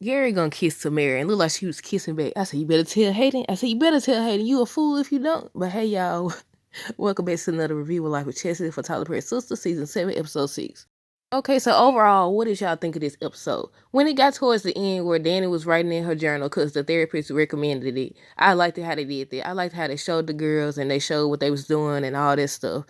Gary gonna kiss Tamara and look like she was kissing back. I said, you better tell Hayden. I said, you better tell Hayden. You a fool if you don't. But hey, y'all. Welcome back to another review of Life with Chessica for Tyler Perry Sistas, Season 7, Episode 6. Okay, so overall, what did y'all think of this episode? When it got towards the end where Danny was writing in her journal because the therapist recommended it, I liked how they did that. I liked how they showed the girls and they showed what they was doing and all that stuff.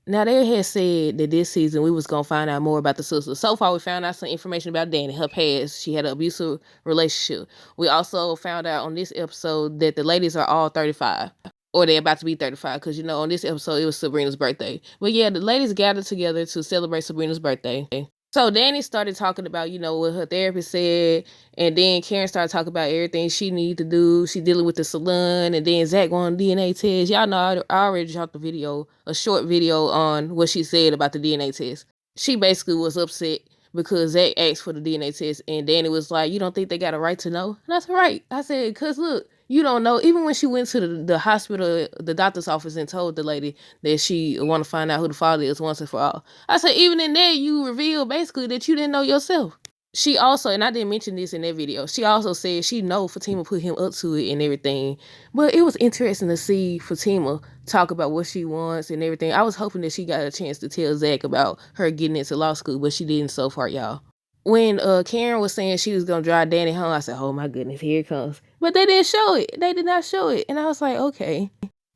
Now, they had said that this season we was going to find out more about the sisters. So far, we found out some information about Danny, her past. She had an abusive relationship. We also found out on this episode that the ladies are all 35. Or they're about to be 35, because, on this episode, it was Sabrina's birthday. But yeah, the ladies gathered together to celebrate Sabrina's birthday. So Danny started talking about, what her therapist said, and then Karen started talking about everything she needed to do. She dealing with the salon, and then Zack going DNA test. Y'all know I already dropped a short video on what she said about the DNA test. She basically was upset because Zack asked for the DNA test, and Danny was like, you don't think they got a right to know? And that's right. I said, because look, you don't know. Even when she went to the hospital, the doctor's office, and told the lady that she want to find out who the father is once and for all. I said, even in there, you revealed basically that you didn't know yourself. She also, and I didn't mention this in that video, she also said she know Fatima put him up to it and everything. But it was interesting to see Fatima talk about what she wants and everything. I was hoping that she got a chance to tell Zack about her getting into law school, but she didn't so far, y'all. When Karen was saying she was going to drive Danny home, I said, oh my goodness, here it comes. But they didn't show it. They did not show it. And I was like, okay.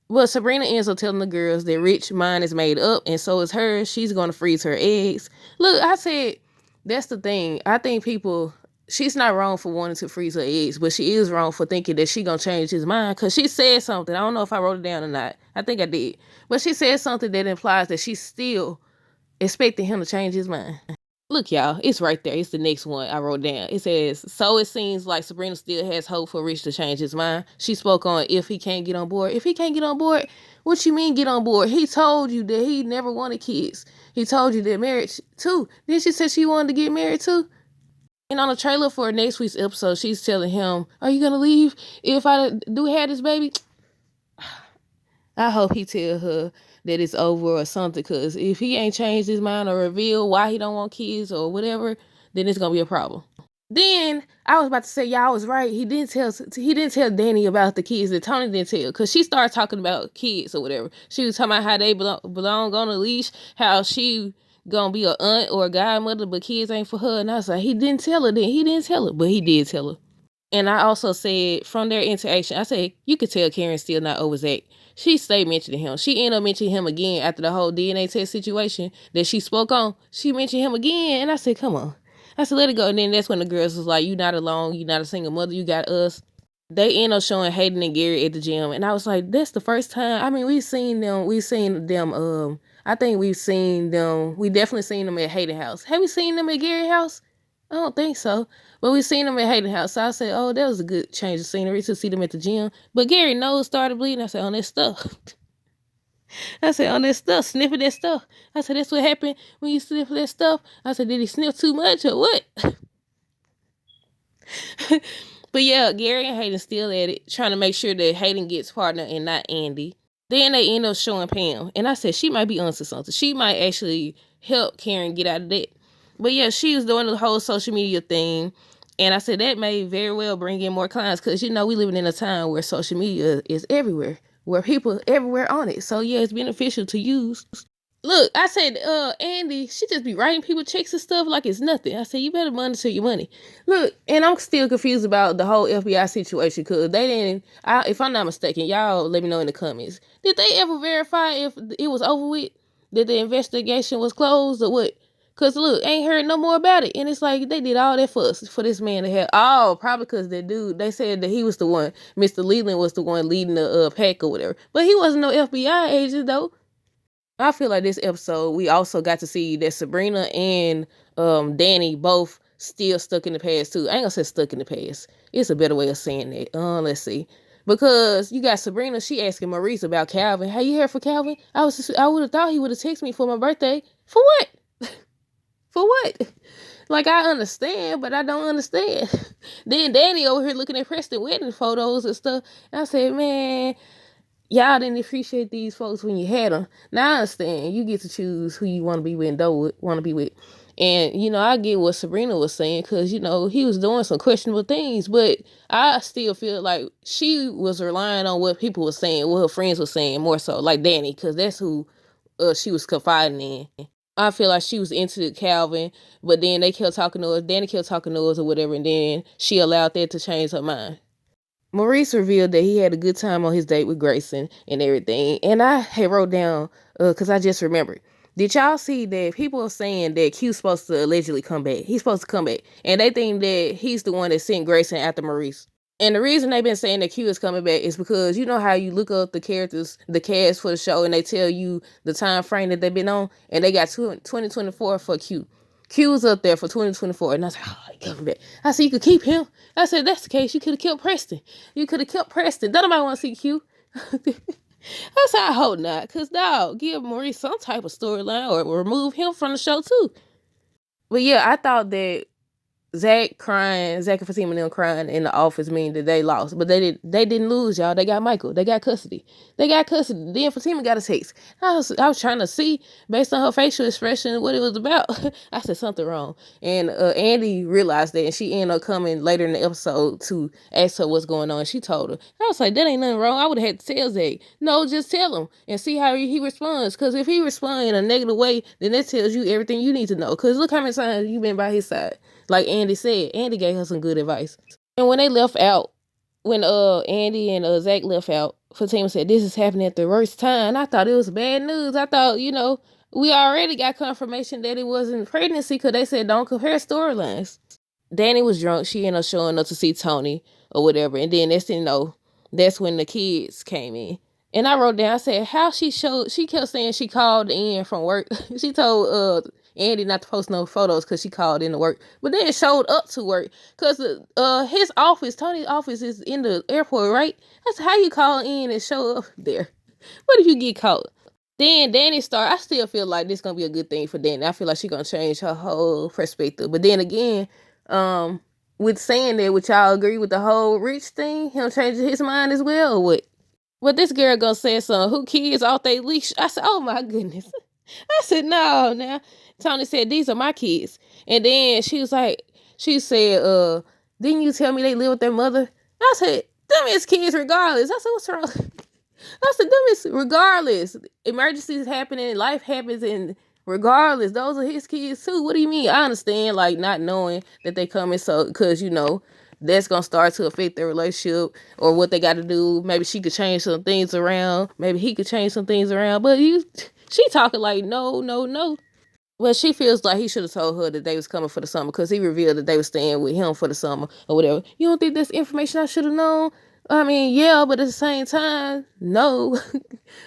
Well, Sabrina ends up telling the girls that Rich mind is made up, and so is hers. She's going to freeze her eggs. Look, I said, that's the thing. I think she's not wrong for wanting to freeze her eggs, but she is wrong for thinking that she going to change his mind, because she said something. I don't know if I wrote it down or not. I think I did. But she said something that implies that she's still expecting him to change his mind. Look, y'all, it's right there. It's the next one I wrote down. It says, so it seems like Sabrina still has hope for Rich to change his mind. She spoke on if he can't get on board. If he can't get on board, what you mean get on board? He told you that he never wanted kids. He told you that marriage too. Then she said she wanted to get married too. And on the trailer for next week's episode, she's telling him, are you going to leave if I do have this baby? I hope he tell her that it's over or something, because if he ain't changed his mind or reveal why he don't want kids or whatever, then it's gonna be a problem. Then I was about to say, y'all was right. He didn't tell Danny about the kids that Tony didn't tell, because she started talking about kids or whatever. She was talking about how they belong on a leash, how she gonna be an aunt or a godmother, but kids ain't for her. And I was like, he didn't tell her then. He didn't tell her, but he did tell her. And I also said, from their interaction, I said, you could tell Karen's still not over Zack. She stayed mentioning him. She ended up mentioning him again after the whole DNA test situation that she spoke on. She mentioned him again, and I said, come on. I said, let it go. And then that's when the girls was like, you not alone. You not a single mother. You got us. They end up showing Hayden and Gary at the gym. And I was like, that's the first time. I mean, we've seen them. I think we've seen them. We definitely seen them at Hayden house. Have we seen them at Gary house? I don't think so. But we seen them at Hayden house. So I said, oh, that was a good change of scenery to see them at the gym. But Gary nose started bleeding. I said, on that stuff. I said, on that stuff, sniffing that stuff. I said, that's what happened when you sniff that stuff. I said, did he sniff too much or what? But yeah, Gary and Hayden still at it, trying to make sure that Hayden gets partner and not Andy. Then they end up showing Pam. And I said, she might be onto something. She might actually help Karen get out of that. But yeah, she was doing the whole social media thing. And I said that may very well bring in more clients, because, we living in a time where social media is everywhere, where people everywhere on it. So yeah, it's beneficial to use. Look, I said, Andy, she just be writing people checks and stuff like it's nothing. I said, you better monitor your money. Look, and I'm still confused about the whole FBI situation, because they didn't, if I'm not mistaken, y'all let me know in the comments. Did they ever verify if it was over with? That the investigation was closed or what? Because look, ain't heard no more about it. And it's like, they did all that for this man to have. Oh, probably because that dude, they said that he was the one, Mr. Leland was the one leading the pack or whatever. But he wasn't no FBI agent, though. I feel like this episode, we also got to see that Sabrina and Danny both still stuck in the past, too. I ain't gonna say stuck in the past. It's a better way of saying that. Let's see. Because you got Sabrina, she asking Maurice about Calvin. Hey, you here for Calvin? I would have thought he would have texted me for my birthday. For what? For what? Like, I understand, but I don't understand. Then Danny over here looking at Preston wedding photos and stuff. And I said, man, y'all didn't appreciate these folks when you had them. Now I understand. You get to choose who you want to be with and don't want to be with. And, I get what Sabrina was saying because, he was doing some questionable things, but I still feel like she was relying on what people were saying, what her friends were saying more so, like Danny, because that's who she was confiding in. I feel like she was into Calvin, but then they kept talking to us, Danny kept talking to us or whatever, and then she allowed that to change her mind. Maurice revealed that he had a good time on his date with Grayson and everything. And I had wrote down, because I just remembered. Did y'all see that people are saying that Q's supposed to allegedly come back? He's supposed to come back. And they think that he's the one that sent Grayson after Maurice. And the reason they've been saying that Q is coming back is because you know how you look up the characters, the cast for the show, and they tell you the time frame that they've been on, and they got 2024 for Q. Q's up there for 2024, and I was like, oh, he coming back. I said, you could keep him. I said, that's the case. You could have kept Preston. You could have kept Preston. Don't nobody want to see Q. I said, I hope not, because, dog, give Maurice some type of storyline or remove him from the show, too. But, yeah, I thought that Zack and Fatima and them crying in the office mean that they lost. But they didn't lose, y'all. They got Michael. They got custody. Then Fatima got a text. I was trying to see, based on her facial expression, what it was about. I said something wrong. And Andy realized that, and she ended up coming later in the episode to ask her what's going on. She told her. I was like, that ain't nothing wrong. I would have had to tell Zack. No, just tell him and see how he responds. Because if he responds in a negative way, then that tells you everything you need to know. Because look how many times you've been by his side. Like Andy said, Andy gave her some good advice. And when they left out, when Andy and Zack left out, Fatima said, this is happening at the worst time. I thought it was bad news. I thought, we already got confirmation that it wasn't pregnancy because they said don't compare storylines. Danny was drunk. She ended up showing up to see Tony or whatever. And then that's when the kids came in. And I wrote down, I said, how she kept saying she called in from work. She told Andy not to post no photos because she called in to work, but then showed up to work because his office, Tony's office, is in the airport, right? That's how you call in and show up there. What if you get caught? Then Danny I still feel like this gonna be a good thing for Danny. I feel like she's gonna change her whole perspective. But then again, with saying that, would y'all agree with the whole Rich thing? Him changing his mind as well, or what? But this girl gonna say something. Who kids off they leash? I said, oh my goodness. I said, no, now. Tony said, these are my kids. And then she said, didn't you tell me they live with their mother? I said, them is kids regardless. I said, what's wrong? I said, them is regardless. Emergencies happen and life happens, and regardless, those are his kids too. What do you mean? I understand, like, not knowing that they coming, so, because, that's going to start to affect their relationship or what they got to do. Maybe she could change some things around. Maybe he could change some things around. But she talking like, no, no, no. Well, she feels like he should have told her that they was coming for the summer because he revealed that they were staying with him for the summer or whatever. You don't think that's information I should have known? I mean, yeah, but at the same time, no.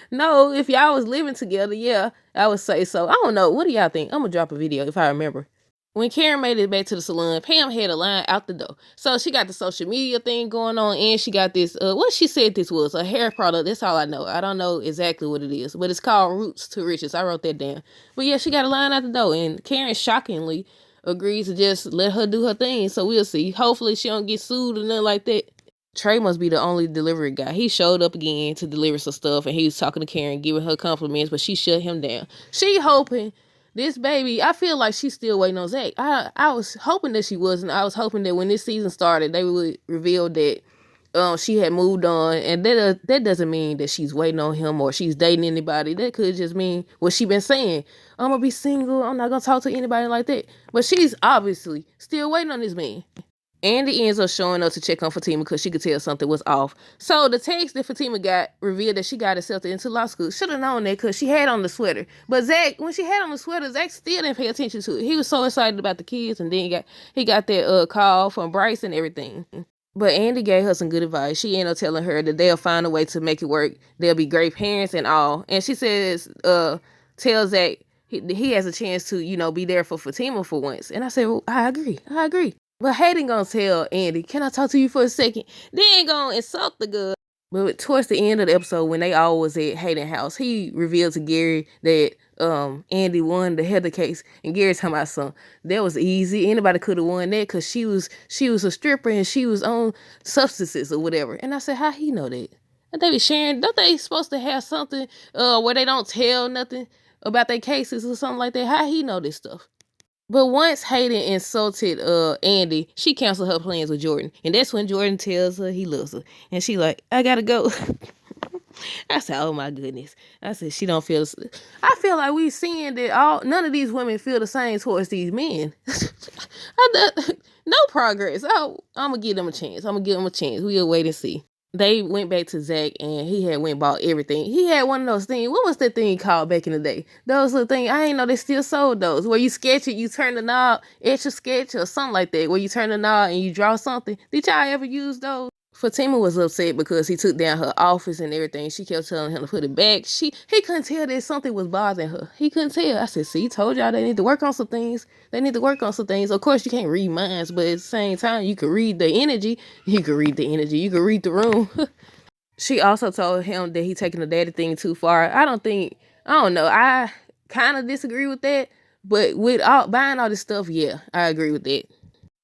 No, if y'all was living together, yeah, I would say so. I don't know. What do y'all think? I'm going to drop a video if I remember. When Karen made it back to the salon, Pam had a line out the door. So she got the social media thing going on, and she got this, what she said this was, a hair product. That's all I know. I don't know exactly what it is, but it's called Roots to Riches. I wrote that down. But yeah, she got a line out the door, and Karen shockingly agrees to just let her do her thing. So we'll see. Hopefully she don't get sued or nothing like that. Trey must be the only delivery guy. He showed up again to deliver some stuff, and he was talking to Karen, giving her compliments, but she shut him down. She hoping this baby, I feel like she's still waiting on Zack. I was hoping that she wasn't. I was hoping that when this season started, they would reveal that she had moved on, and that doesn't mean that she's waiting on him or she's dating anybody. That could just mean what she been saying. I'm gonna be single. I'm not gonna talk to anybody like that. But she's obviously still waiting on this man. Andy ends up showing up to check on Fatima because she could tell something was off. So the text that Fatima got revealed that she got accepted into law school. Should have known that because she had on the sweater. But Zack, when she had on the sweater, Zack still didn't pay attention to it. He was so excited about the kids, and then he got that call from Bryce and everything. But Andy gave her some good advice. She ended up telling her that they'll find a way to make it work. They'll be great parents and all. And she says, tell Zack he has a chance to, be there for Fatima for once. And I said, well, I agree. But Hayden gonna tell Andy, can I talk to you for a second? Then gonna insult the girl. But towards the end of the episode, when they all was at Hayden's house, he revealed to Gary that Andy won the Heather case. And Gary talking about something. That was easy. Anybody could have won that because she was a stripper and she was on substances or whatever. And I said, how he know that? And they be sharing, don't they supposed to have something where they don't tell nothing about their cases or something like that? How he know this stuff? But once Hayden insulted Andy, she canceled her plans with Jordan. And that's when Jordan tells her he loves her. And she like, I gotta go. I said, oh my goodness. I said, she don't feel. I feel like we seeing that none of these women feel the same towards these men. No progress. I'm gonna give them a chance. We'll wait and see. They went back to Zack and he had went and bought everything. He had one of those things. What was that thing called back in the day? Those little things. I ain't know they still sold those. Where you sketch it, you turn the knob, etch a sketch or something like that. Where you turn the knob and you draw something. Did y'all ever use those? Fatima was upset because he took down her office and everything. She kept telling him to put it back. He couldn't tell that something was bothering her. He couldn't tell. I said, see, told y'all they need to work on some things. Of course, you can't read minds, but at the same time, you can read the energy. You can read the room. She also told him that he taking the daddy thing too far. I don't know. I kind of disagree with that. But with buying all this stuff, yeah, I agree with that.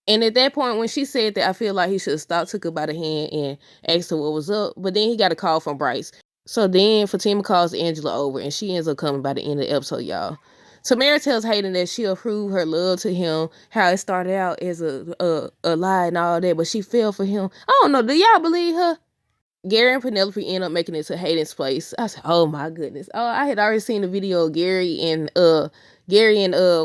And at that point, when she said that, I feel like he should have stopped, took her by the hand, and asked her what was up. But then he got a call from Bryce. So then Fatima calls Angela over, and she ends up coming by the end of the episode, y'all. Tamara tells Hayden that she'll prove her love to him, how it started out as a lie and all that, but she fell for him. I don't know. Do y'all believe her? Gary and Penelope end up making it to Hayden's place. I said, oh my goodness. Oh, I had already seen the video of Gary and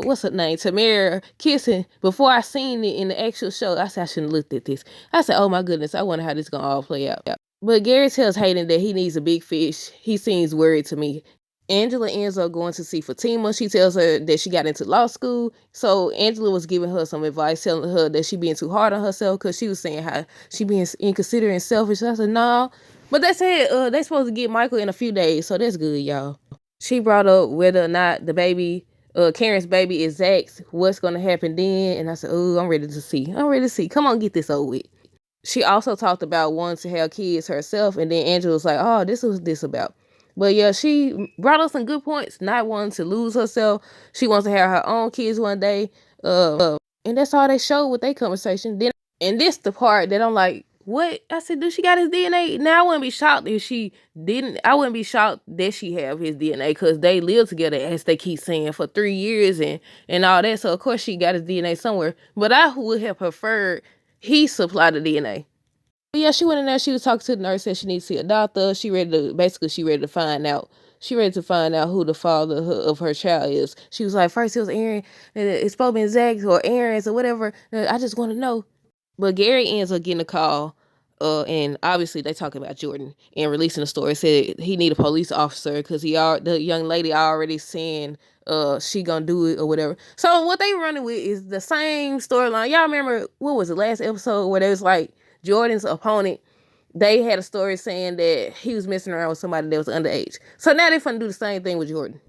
what's her name? Tamara kissing before I seen it in the actual show. I said, I shouldn't have looked at this. I said, oh my goodness, I wonder how this gonna all play out. But Gary tells Hayden that he needs a big fish. He seems worried to me. Angela ends up going to see Fatima. She tells her that she got into law school. So Angela was giving her some advice, telling her that she being too hard on herself because she was saying how she being inconsiderate and selfish. I said, no. But they said they supposed to get Michael in a few days, so that's good, y'all. She brought up whether or not the baby, Karen's baby is Zach's, what's going to happen then. And I said, oh, I'm ready to see. Come on, get this over with. She also talked about wanting to have kids herself. And then Angela was like, oh, this was this about. But yeah, she brought up some good points, not wanting to lose herself. She wants to have her own kids one day. And that's all they showed with their conversation. Then, and this the part that I'm like, what? I said, do she got his DNA? Now I wouldn't be shocked if she didn't. I wouldn't be shocked that she have his DNA because they lived together, as they keep saying, for 3 years and all that. So of course she got his DNA somewhere. But I would have preferred he supplied the DNA. But yeah, she went in there. She was talking to the nurse. Said she needs to see a doctor. She ready to find out. She ready to find out who the father of her child is. She was like, first it was Aaron, and it's supposed to be Zach or Aaron's or whatever. I just want to know. But Gary ends up getting a call, and obviously they talking about Jordan and releasing the story. Said he need a police officer because the young lady already saying she gonna do it or whatever. So what they running with is the same storyline. Y'all remember what was the last episode where they was like Jordan's opponent? They had a story saying that he was messing around with somebody that was underage. So now they're gonna do the same thing with Jordan.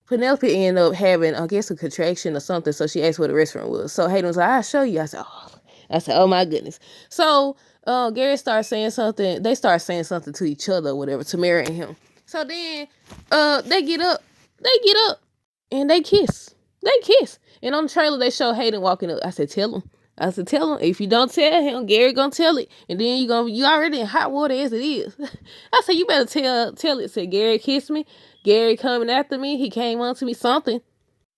Penelope ended up having, I guess, a contraction or something. So she asked where the restaurant was. So Hayden was like, I'll show you. I said, oh my goodness. So Gary started saying something. They started saying something to each other or whatever, Tamara and him. So then they get up, and they kiss. And on the trailer, they show Hayden walking up. I said, tell him. If you don't tell him, Gary gonna tell it. And then you already in hot water as it is. I said, you better tell it. Said, Gary kissed me. Gary coming after me. He came on to me something.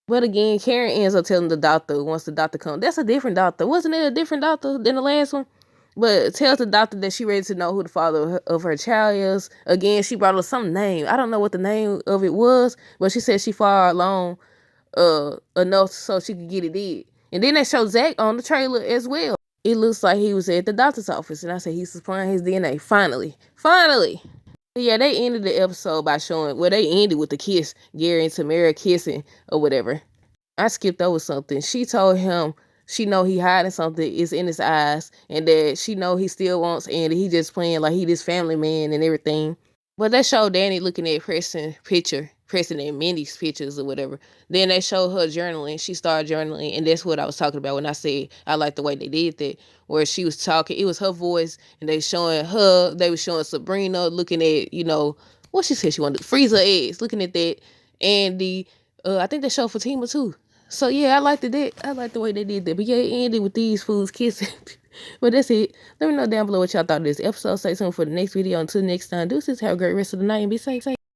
But again, Karen ends up telling the doctor once the doctor comes. That's a different doctor. Wasn't it a different doctor than the last one? But tells the doctor that she ready to know who the father of her child is. Again, she brought up some name. I don't know what the name of it was, but she said she far along enough so she could get it did. And then they show Zach on the trailer as well. It looks like he was at the doctor's office, and I said he's supplying his DNA. Finally. Yeah, they ended the episode by showing, they ended with the kiss, Gary and Tamara kissing or whatever. I skipped over something. She told him she know he hiding something, it's in his eyes, and that she know he still wants Andy. He just playing like he this family man and everything. But they showed Danny looking at Preston and Mindy's pictures or whatever. Then they showed her journaling. She started journaling, and that's what I was talking about when I said I like the way they did that, where she was talking. It was her voice, and they were showing Sabrina looking at, what she said she wanted to freeze her eggs, looking at that. And I think they showed Fatima too. So yeah, I liked it. I liked the way they did that. But yeah, it ended with these fools kissing. But that's it. Let me know down below what y'all thought of this episode. Say something for the next video. Until next time, deuces. Have a great rest of the night and be safe.